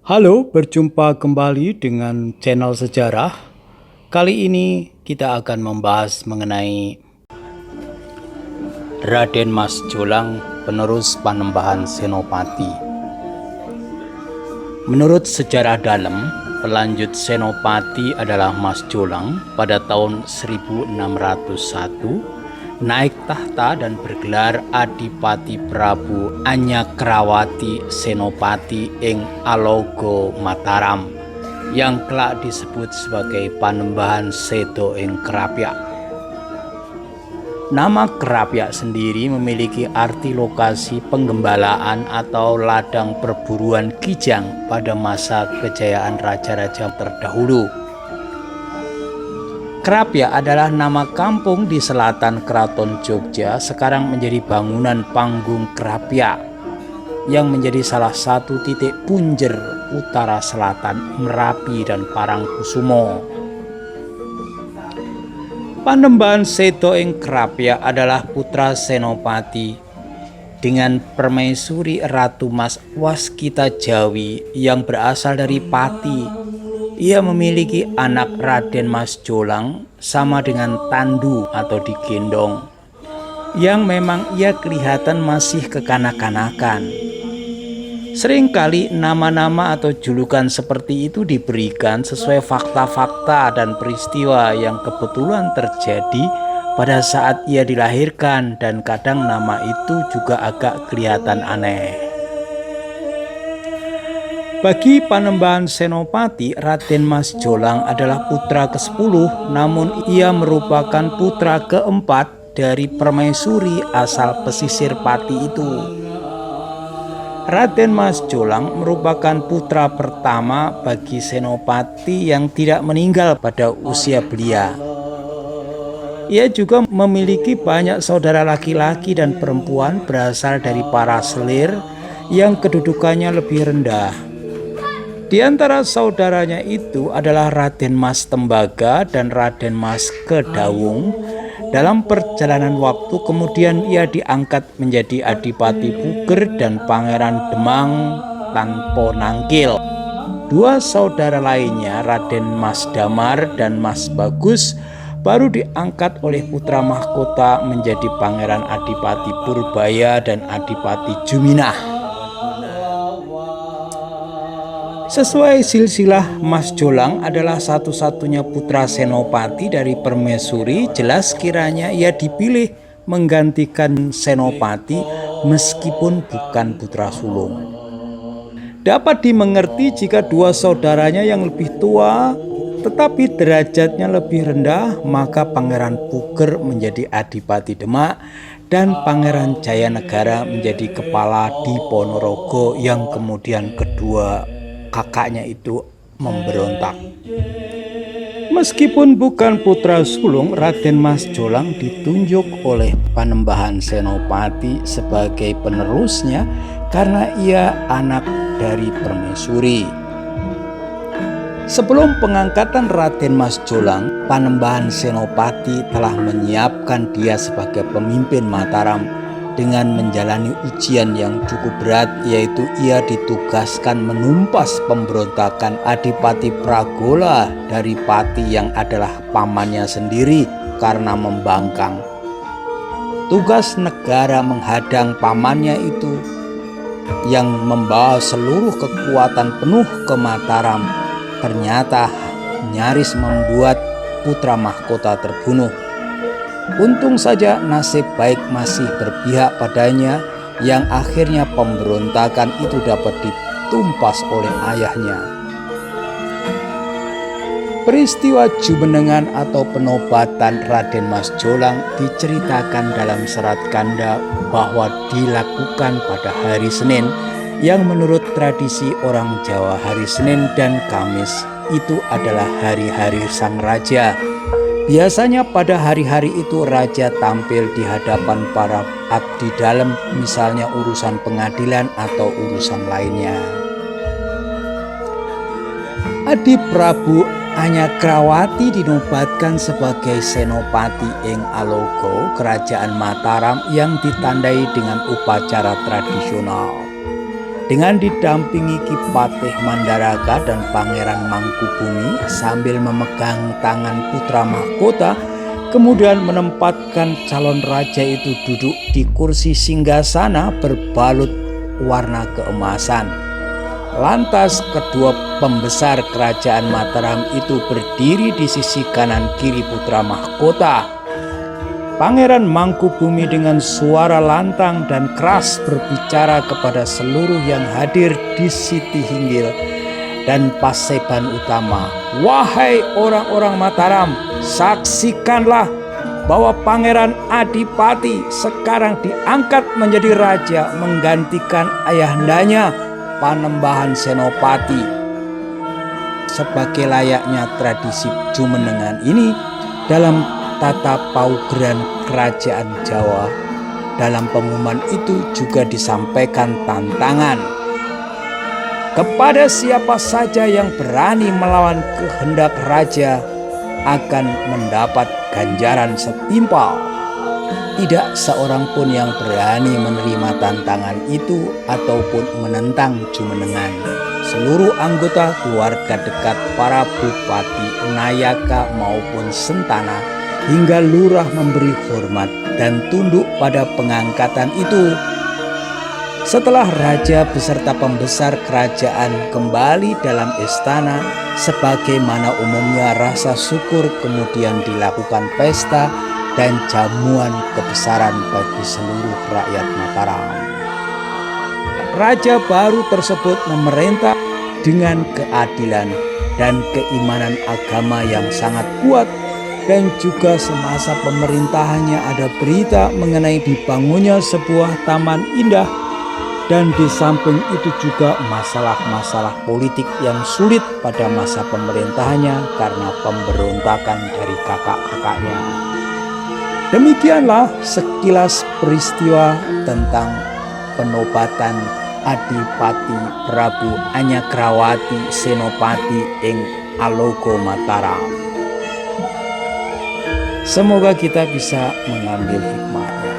Halo, berjumpa kembali dengan channel sejarah. Kali ini kita akan membahas mengenai Raden Mas Jolang, penerus Panembahan Senopati. Menurut sejarah dalam, pelanjut Senopati adalah Mas Jolang pada tahun 1601, naik tahta dan bergelar Adipati Prabu Anyakrawati Senopati ing Alogo Mataram, yang kelak disebut sebagai Panembahan Sedo ing Krapyak. Nama Krapyak sendiri memiliki arti lokasi penggembalaan atau ladang perburuan kijang pada masa kejayaan raja-raja terdahulu. Krapyak adalah nama kampung di selatan Keraton Jogja, sekarang menjadi bangunan Panggung Krapyak yang menjadi salah satu titik punjer utara selatan Merapi dan Parangkusumo. Panembahan Sedo ing Krapyak adalah putra Senopati dengan permaisuri Ratu Mas Waskita Jawi yang berasal dari Pati. Ia memiliki anak Raden Mas Jolang sama dengan Tandu atau digendong, yang memang ia kelihatan masih kekanak-kanakan. Seringkali nama-nama atau julukan seperti itu diberikan sesuai fakta-fakta dan peristiwa yang kebetulan terjadi pada saat ia dilahirkan, dan kadang nama itu juga agak kelihatan aneh. Bagi Panembahan Senopati, Raden Mas Jolang adalah putra ke-10, namun ia merupakan putra ke-4 dari permaisuri asal pesisir Pati itu. Raden Mas Jolang merupakan putra pertama bagi Senopati yang tidak meninggal pada usia belia. Ia juga memiliki banyak saudara laki-laki dan perempuan berasal dari para selir yang kedudukannya lebih rendah. Di antara saudaranya itu adalah Raden Mas Tembaga dan Raden Mas Kedawung. Dalam perjalanan waktu kemudian ia diangkat menjadi Adipati Puger dan Pangeran Demang Tanpa Nangkil. Dua saudara lainnya, Raden Mas Damar dan Mas Bagus, baru diangkat oleh putra mahkota menjadi Pangeran Adipati Purbaya dan Adipati Juminah. Sesuai silsilah, Mas Jolang adalah satu-satunya putra Senopati dari permaisuri. Jelas kiranya ia dipilih menggantikan Senopati meskipun bukan putra sulung. Dapat dimengerti jika dua saudaranya yang lebih tua tetapi derajatnya lebih rendah, maka Pangeran Puger menjadi Adipati Demak dan Pangeran Jayanegara menjadi kepala di Ponorogo, yang kemudian kedua kakaknya itu memberontak. Meskipun bukan putra sulung, Raden Mas Jolang ditunjuk oleh Panembahan Senopati sebagai penerusnya karena ia anak dari permaisuri. Sebelum pengangkatan Raden Mas Jolang, Panembahan Senopati telah menyiapkan dia sebagai pemimpin Mataram dengan menjalani ujian yang cukup berat, yaitu ia ditugaskan menumpas pemberontakan Adipati Pragola dari Pati yang adalah pamannya sendiri karena membangkang. Tugas negara menghadang pamannya itu yang membawa seluruh kekuatan penuh ke Mataram ternyata nyaris membuat putra mahkota terbunuh. Untung saja nasib baik masih berpihak padanya, yang akhirnya pemberontakan itu dapat ditumpas oleh ayahnya. Peristiwa Jumenengan atau penobatan Raden Mas Jolang diceritakan dalam serat kanda bahwa dilakukan pada hari Senin, yang menurut tradisi orang Jawa hari Senin dan Kamis itu adalah hari-hari sang raja. Biasanya pada hari-hari itu raja tampil di hadapan para abdi dalam, misalnya urusan pengadilan atau urusan lainnya. Adi Prabu Anyakrawati dinobatkan sebagai Senopati ing Alogo, kerajaan Mataram, yang ditandai dengan upacara tradisional. dengan didampingi Ki Patih Mandaraka dan Pangeran Mangkubumi sambil memegang tangan putra mahkota, kemudian menempatkan calon raja itu duduk di kursi singgasana berbalut warna keemasan. Lantas kedua pembesar kerajaan Mataram itu berdiri di sisi kanan kiri putra mahkota. Pangeran Mangkubumi dengan suara lantang dan keras berbicara kepada seluruh yang hadir di Siti Hinggil dan Paseban Utama. "Wahai orang-orang Mataram, saksikanlah bahwa Pangeran Adipati sekarang diangkat menjadi raja menggantikan ayahandanya Panembahan Senopati." Sebagai layaknya tradisi jumenengan ini dalam tata paugeran kerajaan Jawa, dalam pengumuman itu juga disampaikan tantangan. Kepada siapa saja yang berani melawan kehendak raja akan mendapat ganjaran setimpal. Tidak seorang pun yang berani menerima tantangan itu ataupun menentang jumenengan. Seluruh anggota keluarga dekat para bupati, nayaka maupun sentana hingga lurah memberi hormat dan tunduk pada pengangkatan itu. Setelah raja beserta pembesar kerajaan kembali dalam istana, sebagaimana umumnya rasa syukur kemudian dilakukan pesta dan jamuan kebesaran bagi seluruh rakyat Mataram. Raja baru tersebut memerintah dengan keadilan dan keimanan agama yang sangat kuat, dan juga semasa pemerintahannya ada berita mengenai dibangunnya sebuah taman indah, dan di samping itu juga masalah-masalah politik yang sulit pada masa pemerintahannya karena pemberontakan dari kakak-kakaknya. Demikianlah sekilas peristiwa tentang penobatan Adipati Prabu Anyagrawati Senopati ing Alogo Mataram. Semoga kita bisa mengambil hikmahnya.